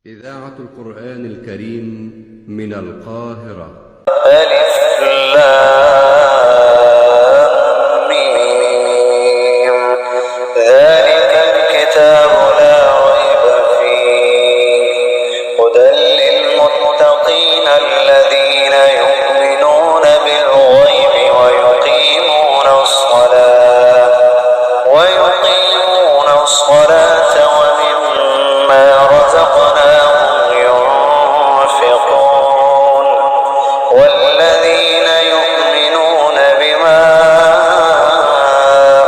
إذاعة القرآن الكريم من القاهرة. ألف لام ميم. ذلك الكتاب لا ريب فيه هدى للمتقين الذين يؤمنون بالغيب ويقيمون الصلاة ومما رزقناهم ينفقون والذين يؤمنون بما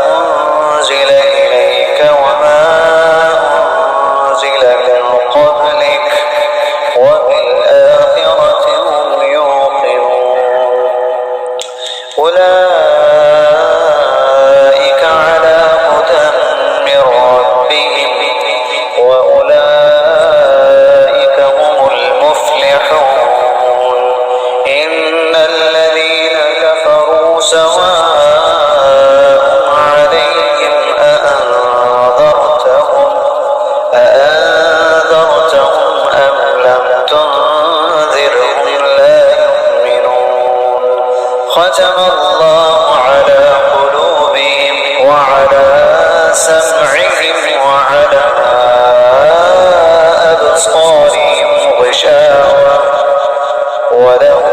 أنزل إليك وما أنزل من قبلك وبالآخرة هم يوقنون أولئك على هدى من ربهم وأولئك هم المفلحون إن الذين كفروا سواء عليهم أأنذرتهم أم لم تنذرهم لا يؤمنون ختم الله على قلوبهم وعلى سمعهم وعلى أبصارهم غشاوة ولهم